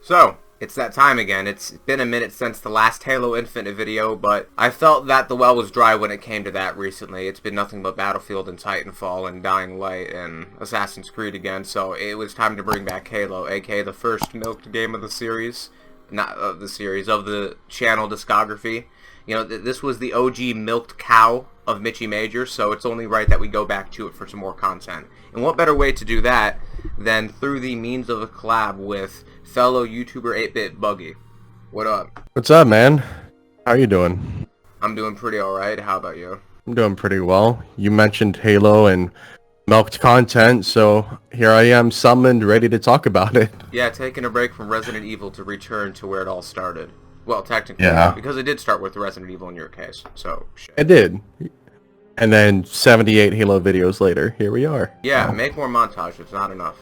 So, it's that time again. It's been a minute since the last Halo Infinite video, but I felt that the well was dry when it came to that recently. It's been nothing but Battlefield and Titanfall and Dying Light and Assassin's Creed again, so it was time to bring back Halo, aka the first milked game of the series. Not of the series, of the channel discography. You know, this was the OG milked cow of Michi Major, so it's only right that we go back to it for some more content. And what better way to do that than through the means of a collab with fellow YouTuber 8-Bit Buggy. What up? What's up, man? How you doing? I'm doing pretty alright. How about you? I'm doing pretty well. You mentioned Halo and milked content, so here I am summoned, ready to talk about it. Yeah, taking a break from Resident Evil to return to where it all started. Well, technically, yeah, because it did start with Resident Evil in your case, so shit. It did. And then 78 Halo videos later, here we are. Yeah, make more montage, it's not enough.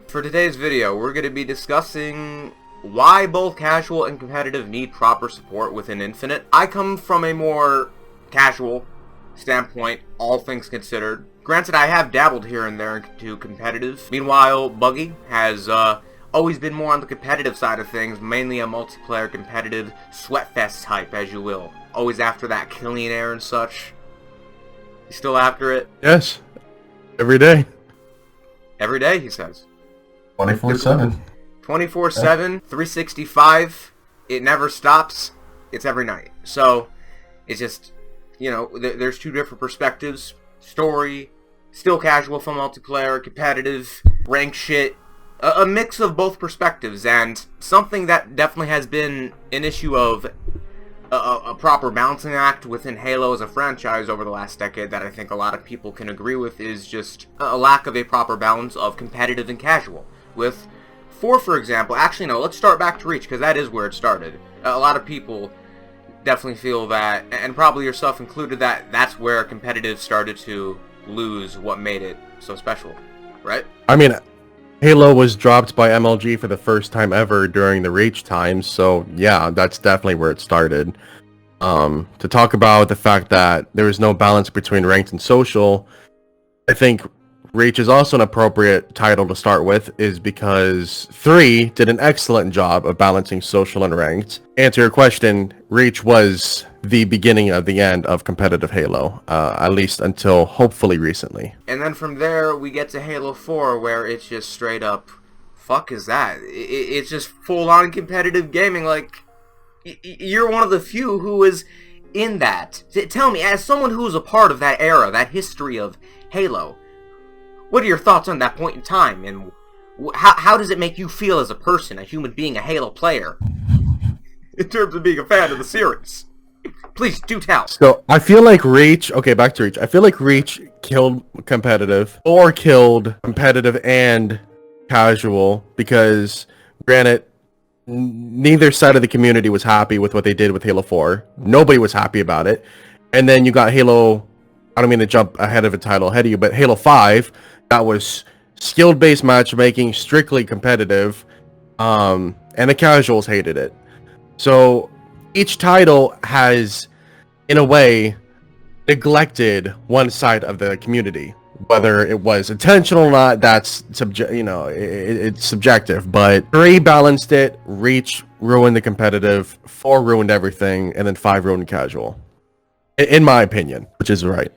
For today's video, we're going to be discussing why both casual and competitive need proper support within Infinite. I come from a more casual standpoint, all things considered. Granted, I have dabbled here and there into competitive. Meanwhile, Buggy has always been more on the competitive side of things, mainly a multiplayer competitive sweatfest type, as you will. Always after that killing air and such. You still after it? Yes. Every day. Every day, he says. 24/7. 24/7, 365. It never stops. It's every night. So, it's just, you know, there's two different perspectives. Story, still casual for multiplayer, competitive, ranked shit. A mix of both perspectives, and something that definitely has been an issue of a proper balancing act within Halo as a franchise over the last decade that I think a lot of people can agree with is just a lack of a proper balance of competitive and casual. With 4, for example, actually no, let's start back to Reach, because that is where it started. A lot of people definitely feel that, and probably yourself included, that that's where competitive started to lose what made it so special, right? I mean, Halo was dropped by MLG for the first time ever during the Reach times, so yeah, that's definitely where it started. To talk about the fact that there was no balance between ranked and social, I think Reach is also an appropriate title to start with, is because 3 did an excellent job of balancing social and ranked. Answer your question, Reach was the beginning of the end of competitive Halo, at least until hopefully recently. And then from there, we get to Halo 4, where it's just straight up, fuck is that? It's just full-on competitive gaming, like, you're one of the few who is in that. Tell me, as someone who was a part of that era, that history of Halo, what are your thoughts on that point in time, and how does it make you feel as a person, a human being, a Halo player, in terms of being a fan of the series? Please, do tell. So, I feel like Reach, okay, back to Reach. I feel like Reach killed competitive, or killed competitive and casual, because, granted, neither side of the community was happy with what they did with Halo 4. Nobody was happy about it. And then you got Halo, I don't mean to jump ahead of a title ahead of you, but Halo 5, that was skill-based matchmaking, strictly competitive, and the casuals hated it. So each title has, in a way, neglected one side of the community. Whether it was intentional or not, that's it's subjective. But 3 balanced it, Reach ruined the competitive, 4 ruined everything, and then 5 ruined casual. In my opinion, which is right.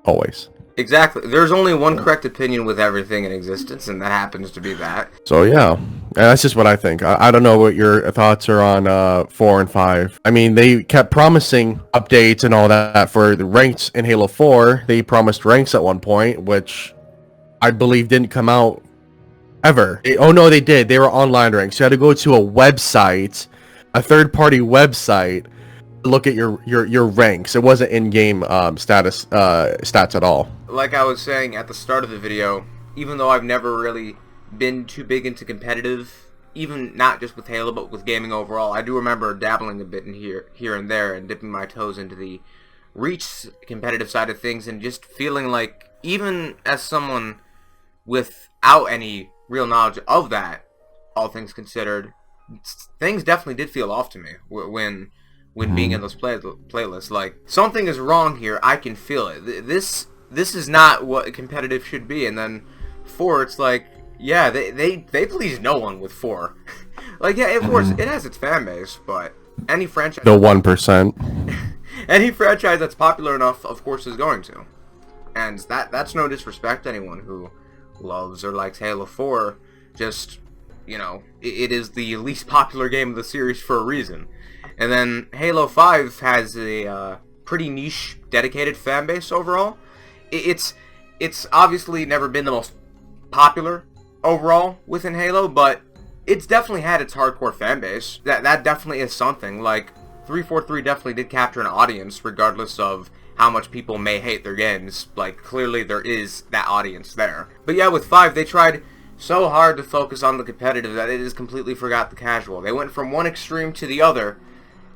Always. Exactly. There's only one correct opinion with everything in existence, and that happens to be that. So yeah, that's just what I think. I don't know what your thoughts are on 4 and 5. I mean, they kept promising updates and all that for the ranks in Halo 4. They promised ranks at one point, which I believe didn't come out ever. Oh no, they did. They were online ranks. You had to go to a website, a third-party website, look at your ranks. It wasn't in-game stats at all. Like I was saying at the start of the video, even though I've never really been too big into competitive, even not just with Halo but with gaming overall, I do remember dabbling a bit in here and there and dipping my toes into the Reach competitive side of things, and just feeling like, even as someone without any real knowledge of that, all things considered, things definitely did feel off to me when being in those playlists. Like, something is wrong here. I can feel it. This is not what competitive should be. And then 4, it's like, Yeah, they please no one with 4. Like, yeah, of course, it has its fan base, but any franchise... The 1%. Any franchise that's popular enough, of course, is going to. And that's no disrespect to anyone who loves or likes Halo 4. Just, you know, it is the least popular game of the series for a reason. And then Halo 5 has a pretty niche, dedicated fan base overall. It's obviously never been the most popular overall within Halo, but it's definitely had its hardcore fan base. That definitely is something. Like, 343 definitely did capture an audience, regardless of how much people may hate their games. Like, clearly there is that audience there. But yeah, with 5, they tried so hard to focus on the competitive that it just completely forgot the casual. They went from one extreme to the other,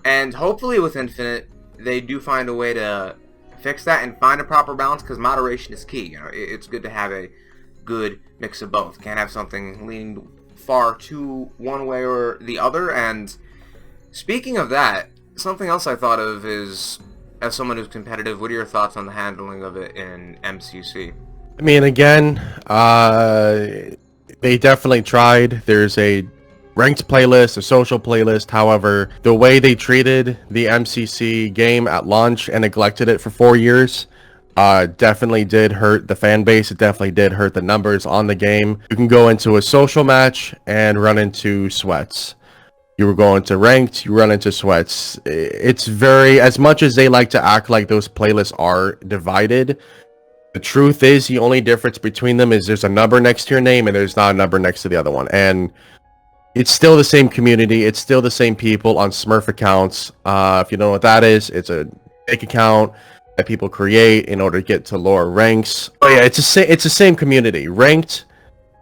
and hopefully with Infinite, they do find a way to fix that and find a proper balance, because moderation is key. You know, it's good to have a good mix of both. Can't have something leaning far to one way or the other. And speaking of that, something else I thought of is, as someone who's competitive, what are your thoughts on the handling of it in MCC? I mean, again, they definitely tried. There's a ranked playlist, a social playlist. However, the way they treated the MCC game at launch and neglected it for 4 years definitely did hurt the fan base. It definitely did hurt the numbers on the game. You can go into a social match and run into sweats. You were going to ranked, you run into sweats. It's very, as much as they like to act like those playlists are divided, the truth is the only difference between them is there's a number next to your name and there's not a number next to the other one. And it's still the same community. It's still the same people on Smurf accounts. If you don't know what that is, it's a fake account that people create in order to get to lower ranks. Oh yeah, it's the same community. Ranked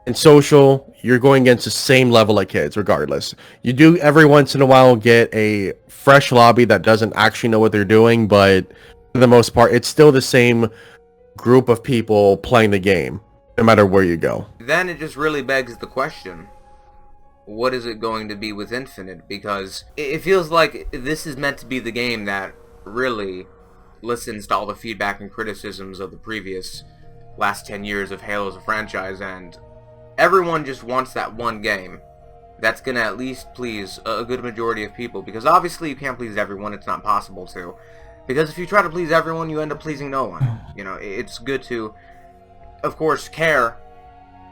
and social, you're going against the same level of kids regardless. You do every once in a while get a fresh lobby that doesn't actually know what they're doing, but for the most part, it's still the same group of people playing the game, no matter where you go. Then it just really begs the question, what is it going to be with Infinite? Because it feels like this is meant to be the game that really listens to all the feedback and criticisms of the previous last 10 years of Halo as a franchise, and everyone just wants that one game that's going to at least please a good majority of people, because obviously you can't please everyone. It's not possible to, because if you try to please everyone, you end up pleasing no one. You know, it's good to, of course, care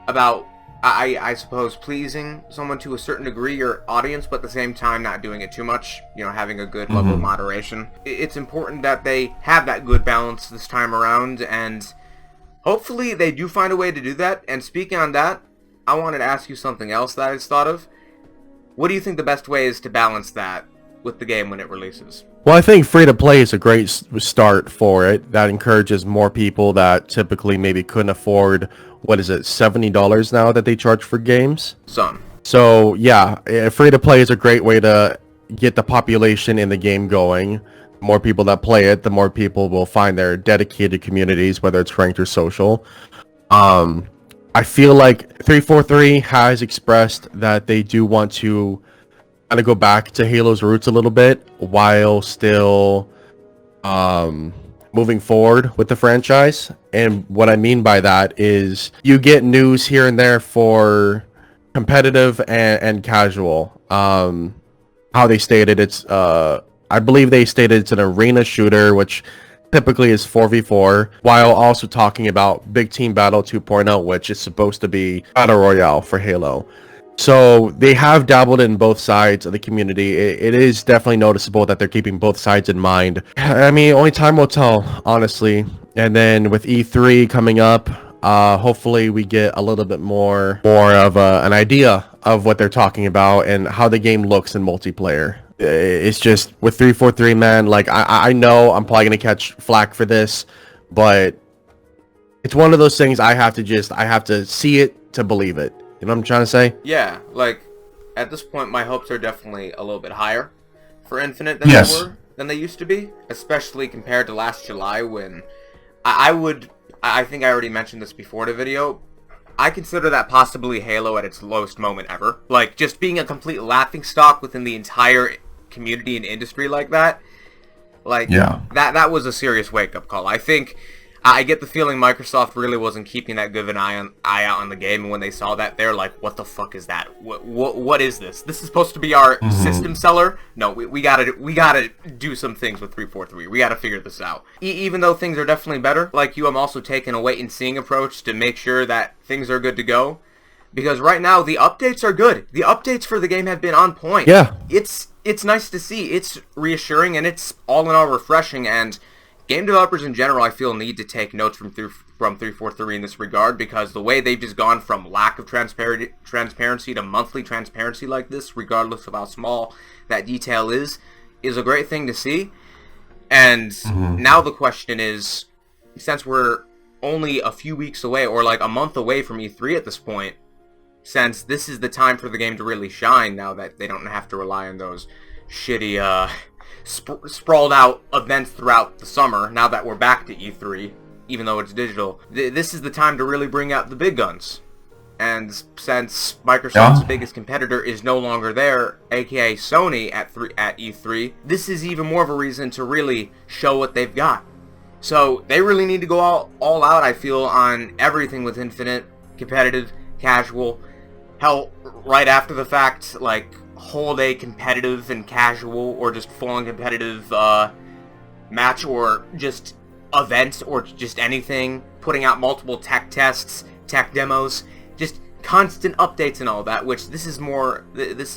about, I suppose, pleasing someone to a certain degree, your audience, but at the same time not doing it too much, you know, having a good level of moderation. It's important that they have that good balance this time around, and hopefully they do find a way to do that. And speaking on that, I wanted to ask you something else that I just thought of. What do you think the best way is to balance that with the game when it releases? Well, I think free-to-play is a great start for it. That encourages more people that typically maybe couldn't afford, what is it, $70 now that they charge for games? Some. So, yeah, free-to-play is a great way to get the population in the game going. The more people that play it, the more people will find their dedicated communities, whether it's ranked or social. I feel like 343 has expressed that they do want to kind of go back to Halo's roots a little bit while still moving forward with the franchise. And what I mean by that is you get news here and there for competitive and casual. How they stated it's I believe they stated it's an arena shooter, which typically is 4v4, while also talking about Big Team Battle 2.0, which is supposed to be Battle Royale for Halo. So they have dabbled in both sides of the community. It is definitely noticeable that they're keeping both sides in mind. I mean, only time will tell, honestly. And then with E3 coming up, hopefully we get a little bit more of an idea of what they're talking about and how the game looks in multiplayer. It's just with 343, man, like I know I'm probably gonna catch flack for this, but it's one of those things I have to see it to believe it. You know what I'm trying to say? Yeah, like at this point my hopes are definitely a little bit higher for Infinite than they used to be, especially compared to last July when I think I already mentioned this before the video. I consider that possibly Halo at its lowest moment ever. Like, just being a complete laughingstock within the entire community and industry like that. Like, yeah. That was a serious wake-up call. I think I get the feeling Microsoft really wasn't keeping that good of an eye out on the game, and when they saw that, they're like, "What the fuck is that? What is this? This is supposed to be our system seller? No, we gotta do some things with 343. We gotta figure this out." Even though things are definitely better, like you, I'm also taking a wait and seeing approach to make sure that things are good to go, because right now the updates are good. The updates for the game have been on point. Yeah, it's nice to see. It's reassuring, and it's all in all refreshing. And game developers in general, I feel, need to take notes from 343 in this regard, because the way they've just gone from lack of transparency to monthly transparency like this, regardless of how small that detail is a great thing to see. And now the question is, since we're only a few weeks away, or like a month away from E3 at this point, since this is the time for the game to really shine, now that they don't have to rely on those shitty sprawled out events throughout the summer, now that we're back to E3, even though it's digital, this is the time to really bring out the big guns. And since Microsoft's biggest competitor is no longer there, aka Sony, at E3, this is even more of a reason to really show what they've got. So they really need to go all out, I feel, on everything with Infinite, competitive, casual, hell, right after the fact, like, hold a competitive and casual, or just full-on competitive match, or just event, or just anything, putting out multiple tech tests, tech demos, just constant updates and all that, which this is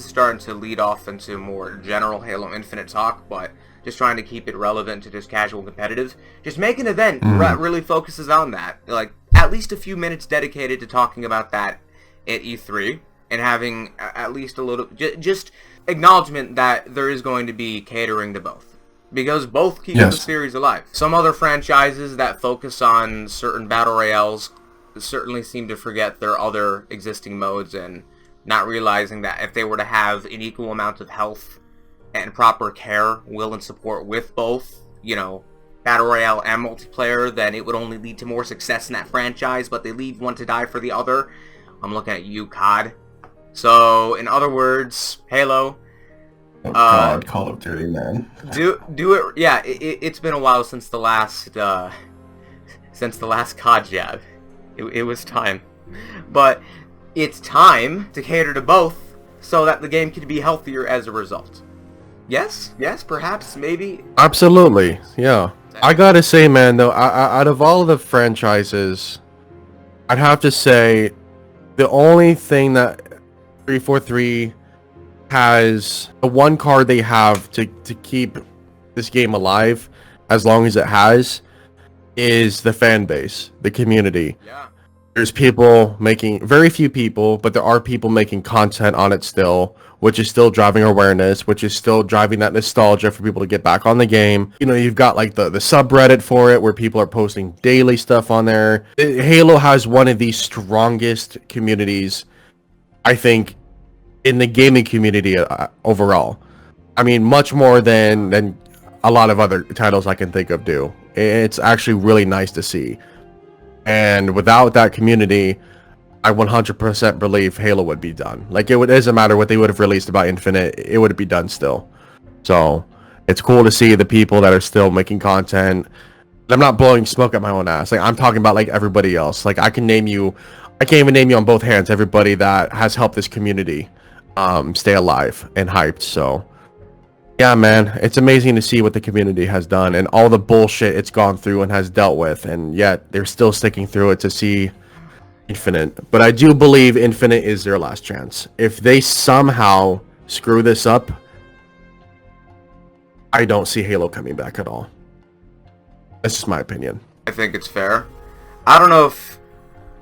starting to lead off into more general Halo Infinite talk, but just trying to keep it relevant to just casual competitive. Just make an event that really focuses on that, like at least a few minutes dedicated to talking about that at E3, and having at least a little, just acknowledgement that there is going to be catering to both, because both keep the series alive. Some other franchises that focus on certain battle royales certainly seem to forget their other existing modes, and not realizing that if they were to have an equal amount of health and proper care, will, and support with both, you know, battle royale and multiplayer, then it would only lead to more success in that franchise, but they leave one to die for the other. I'm looking at you, COD. So, in other words, Halo. Oh God, Call of Duty, man. Do it. Yeah, it's been a while since the last COD jab. It was time, but it's time to cater to both, so that the game could be healthier as a result. Yes, perhaps, maybe. Absolutely, yeah. I gotta say, man, though, out of all of the franchises, I'd have to say the only thing that 343 has, the one card they have to keep this game alive as long as it has, is the fan base, the community. Yeah. There's people making, very few people, but there are people making content on it still, which is still driving awareness, which is still driving that nostalgia for people to get back on the game. You know, you've got like the subreddit for it, where people are posting daily stuff on there. Halo has one of the strongest communities, I think, in the gaming community overall. I mean, much more than a lot of other titles I can think of do. It's actually really nice to see. And without that community, I 100% believe Halo would be done. Like, it doesn't matter what they would have released about Infinite, it would be done still. So, it's cool to see the people that are still making content. I'm not blowing smoke at my own ass. Like, I'm talking about, like, everybody else. Like, I can't even name you on both hands, everybody that has helped this community stay alive and hyped. So, yeah, man, it's amazing to see what the community has done and all the bullshit it's gone through and has dealt with, and yet they're still sticking through it to see Infinite. But I do believe Infinite is their last chance. If they somehow screw this up, I don't see Halo coming back at all. That's just my opinion. I think it's fair. I don't know if...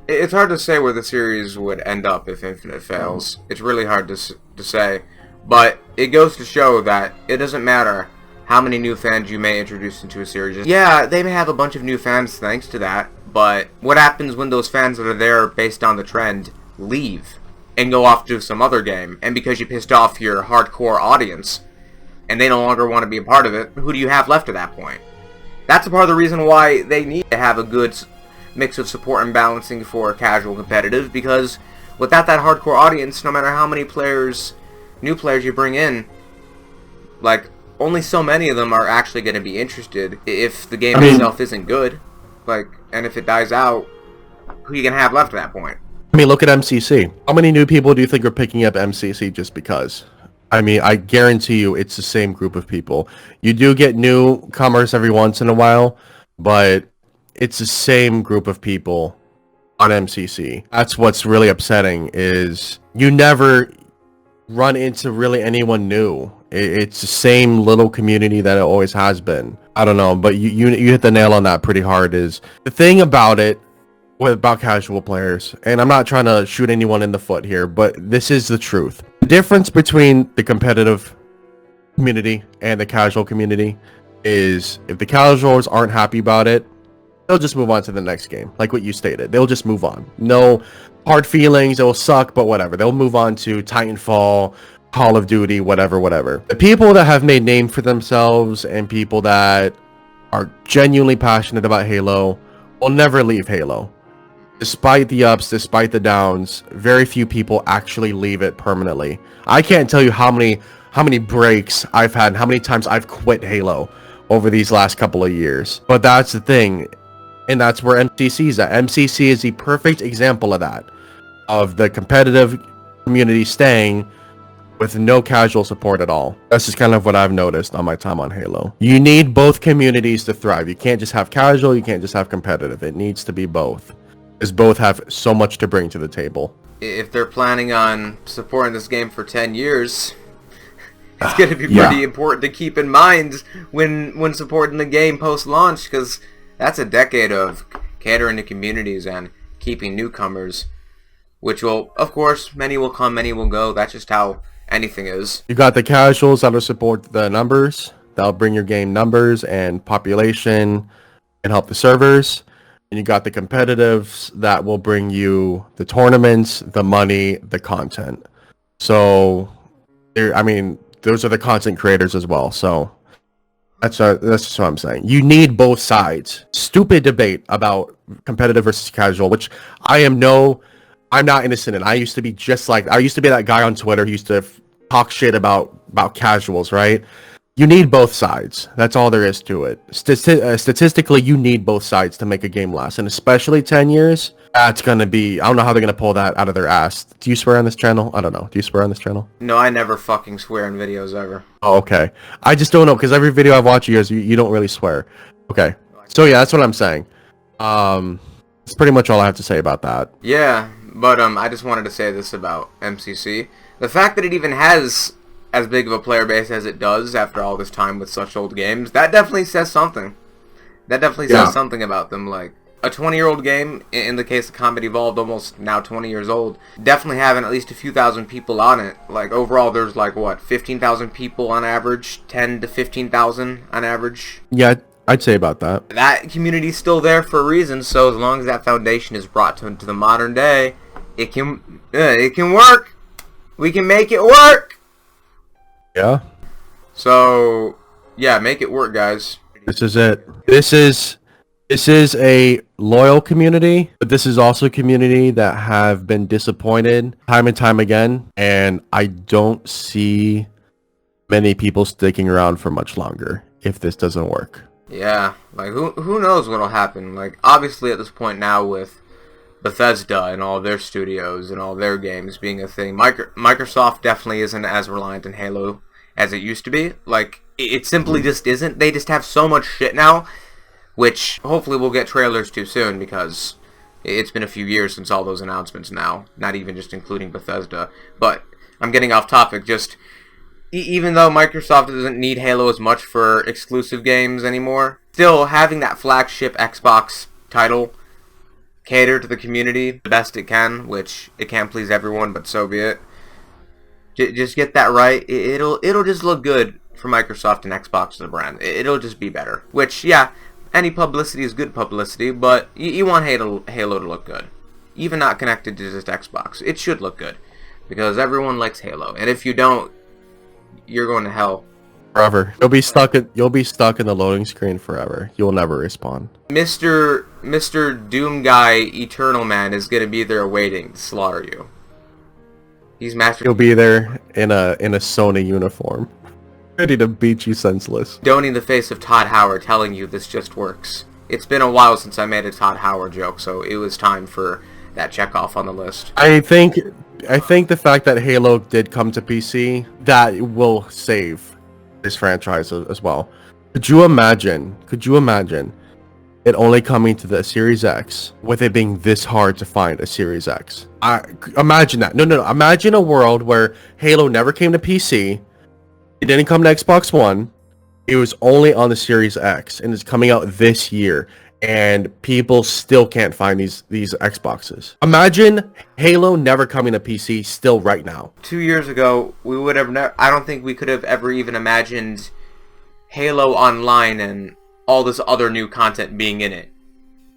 It's hard to say where the series would end up if Infinite fails. It's really hard to say. But it goes to show that it doesn't matter how many new fans you may introduce into a series. Yeah, they may have a bunch of new fans thanks to that, but what happens when those fans that are there based on the trend leave and go off to some other game, and because you pissed off your hardcore audience and they no longer want to be a part of it, who do you have left at that point? That's a part of the reason why they need to have a good mix of support and balancing for casual competitive, because without that hardcore audience, no matter how many new players you bring in, like, only so many of them are actually going to be interested if the game itself isn't good. Like, and if it dies out, who you gonna have left at that point? I mean, look at MCC. How many new people do you think are picking up MCC just because? I mean, I guarantee you it's the same group of people. You do get newcomers every once in a while, but it's the same group of people on MCC. That's what's really upsetting, is you never run into really anyone new. It's the same little community that it always has been. I don't know, but you hit the nail on that pretty hard. Is the thing about it, about casual players, and I'm not trying to shoot anyone in the foot here, but this is the truth. The difference between the competitive community and the casual community is, if the casuals aren't happy about it, they'll just move on to the next game, like what you stated. They'll just move on. No hard feelings. It will suck, but whatever. They'll move on to Titanfall, Call of Duty, whatever. The people that have made name for themselves and people that are genuinely passionate about Halo will never leave Halo. Despite the ups, despite the downs, very few people actually leave it permanently. I can't tell you how many breaks I've had, how many times I've quit Halo over these last couple of years. But that's the thing, and that's where MCC is at. MCC is the perfect example of that, of the competitive community staying with no casual support at all. That's just kind of what I've noticed on my time on Halo. You need both communities to thrive. You can't just have casual, you can't just have competitive. It needs to be both, because both have so much to bring to the table. If they're planning on supporting this game for 10 years, it's going to be pretty important to keep in mind when supporting the game post-launch, because that's a decade of catering to communities and keeping newcomers, which will, of course, many will come, many will go. That's just how anything is. You got the casuals that'll support the numbers. That'll bring your game numbers and population and help the servers. And you got the competitives that will bring you the tournaments, the money, the content. So, I mean, those are the content creators as well. So that's just what I'm saying. You need both sides. Stupid debate about competitive versus casual, which I'm not innocent in. I used to be that guy on Twitter who used to talk shit about casuals, right? You need both sides. That's all there is to it. Statistically, you need both sides to make a game last, and especially 10 years. That's gonna be. I don't know how they're gonna pull that out of their ass. Do you swear on this channel? I don't know. Do you swear on this channel? No, I never fucking swear in videos ever. Oh, okay. I just don't know, because every video I've watched you don't really swear. Okay. So yeah, that's what I'm saying. That's pretty much all I have to say about that. Yeah, but I just wanted to say this about MCC. The fact that it even has as big of a player base as it does after all this time with such old games, that definitely says something. That definitely says something about them. Like, a 20-year-old game, in the case of Combat Evolved, almost now 20 years old, definitely having at least a few thousand people on it. Like, overall, there's like, what, 15,000 people on average? 10 to 15,000 on average? Yeah, I'd say about that. That community's still there for a reason, so as long as that foundation is brought to the modern day, it can work. We can make it work. Yeah. So, yeah, make it work, guys. This is it. This is a loyal community, but this is also a community that have been disappointed time and time again, and I don't see many people sticking around for much longer if this doesn't work. Yeah, like who knows what'll happen. Like, obviously at this point now with Bethesda and all their studios and all their games being a thing, Microsoft definitely isn't as reliant on Halo as it used to be. Like, it simply just isn't. They just have so much shit now, which hopefully we'll get trailers to soon, because it's been a few years since all those announcements now, not even just including Bethesda. But I'm getting off topic. Just even though Microsoft doesn't need Halo as much for exclusive games anymore, still having that flagship Xbox title cater to the community the best it can, which it can't please everyone, but so be it. Just get that right. It'll just look good for Microsoft and Xbox as a brand. It'll just be better. Which, yeah, any publicity is good publicity, but you want Halo to look good. Even not connected to just Xbox. It should look good, because everyone likes Halo. And if you don't, you're going to hell. Forever. You'll be stuck in the loading screen forever. You'll never respawn. Mr. Doom Guy Eternal Man is going to be there waiting to slaughter you. He'll be there in a Sony uniform, ready to beat you senseless. Doning the face of Todd Howard, telling you this just works. it's been a while since I made a Todd Howard joke, so it was time for that check off on the list. I think the fact that Halo did come to PC, that will save this franchise as well. Could you imagine it only coming to the Series X with it being this hard to find a Series X? Imagine that. No. Imagine a world where Halo never came to PC. It didn't come to Xbox One. It was only on the Series X, and it's coming out this year, and people still can't find these Xboxes. Imagine Halo never coming to PC still right now. 2 years ago, we would have I don't think we could have ever even imagined Halo Online and all this other new content being in it.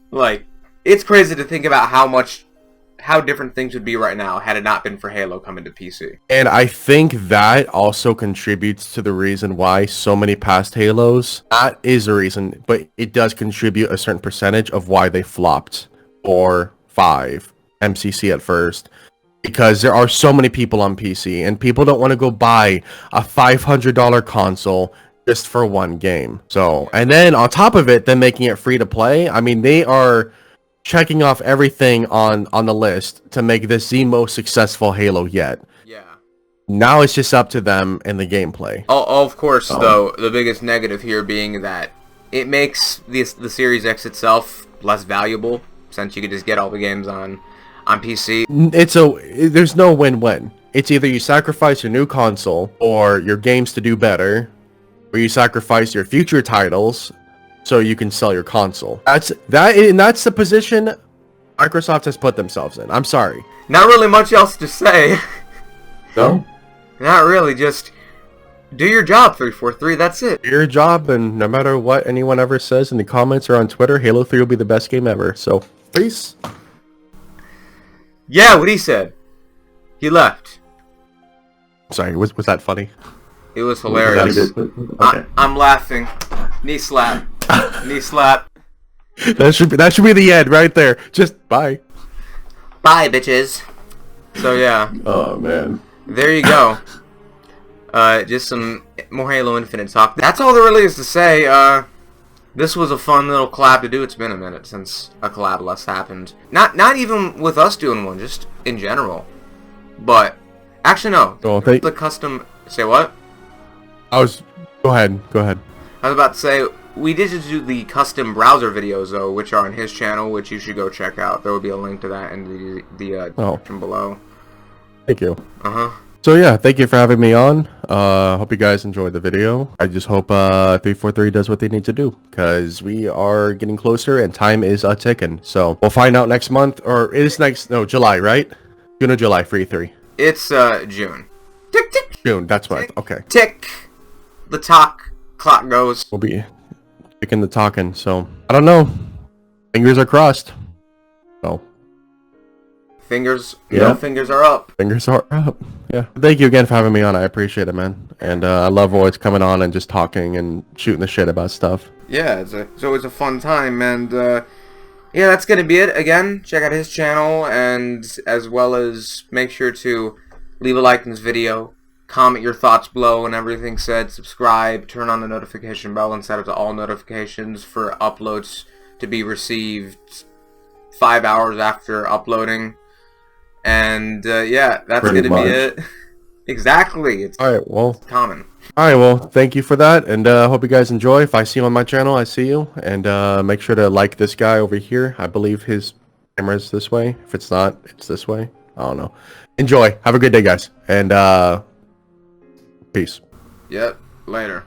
Like, it's crazy to think about how different things would be right now had it not been for Halo coming to PC. And I think that also contributes to the reason why so many past Halos, that is the reason, but it does contribute a certain percentage of why they flopped 4, 5, MCC at first. Because there are so many people on PC, and people don't want to go buy a $500 console just for one game. So, and then on top of it, then making it free to play. I mean, they are checking off everything on the list to make this the most successful Halo yet. Yeah. Now it's just up to them and the gameplay. Oh, of course, though, the biggest negative here being that it makes the Series X itself less valuable, since you could just get all the games on PC. There's no win-win. It's either you sacrifice your new console or your games to do better, or you sacrifice your future titles so you can sell your console. That's the position Microsoft has put themselves in. I'm sorry. Not really much else to say. No? Not really, just do your job, 343, that's it. Do your job, and no matter what anyone ever says in the comments or on Twitter, Halo 3 will be the best game ever. So, peace. Yeah, what he said. He left. Sorry, was that funny? It was hilarious. Okay. I'm laughing. Knee slap. Knee slap. That should be the end right there. Just bye. Bye, bitches. So yeah. Oh man. There you go. Just some more Halo Infinite talk. That's all there really is to say. This was a fun little collab to do. It's been a minute since a collab less happened. Not even with us doing one, just in general. But actually no. Oh, the custom. Say what? Go ahead. I was about to say, we did just do the custom browser videos, though, which are on his channel, which you should go check out. There will be a link to that in the description below. Thank you. Uh-huh. So yeah, thank you for having me on. Hope you guys enjoyed the video. I just hope 343 does what they need to do, because we are getting closer and time is ticking. So we'll find out next month, or it is July, right? June or July for E3? It's June. Tick, tick. June, that's right. Okay. Tick. The clock goes. We'll be ticking the talking, so I don't know. Fingers are crossed. So fingers, yeah. no fingers are up. Fingers are up. Yeah. Thank you again for having me on. I appreciate it, man. And I love always coming on and just talking and shooting the shit about stuff. Yeah, it's always a fun time, and yeah, that's gonna be it. Again, check out his channel, and as well as make sure to leave a like in this video, comment your thoughts below and everything said, subscribe, turn on the notification bell, and set it to all notifications for uploads to be received 5 hours after uploading. And yeah, that's gonna be it. Exactly. It's alright, well, common. Alright, well, thank you for that, and hope you guys enjoy. If I see you on my channel, I see you. And make sure to like this guy over here. I believe his camera is this way. If it's not, it's this way. I don't know. Enjoy. Have a good day, guys. And peace. Yep. Later.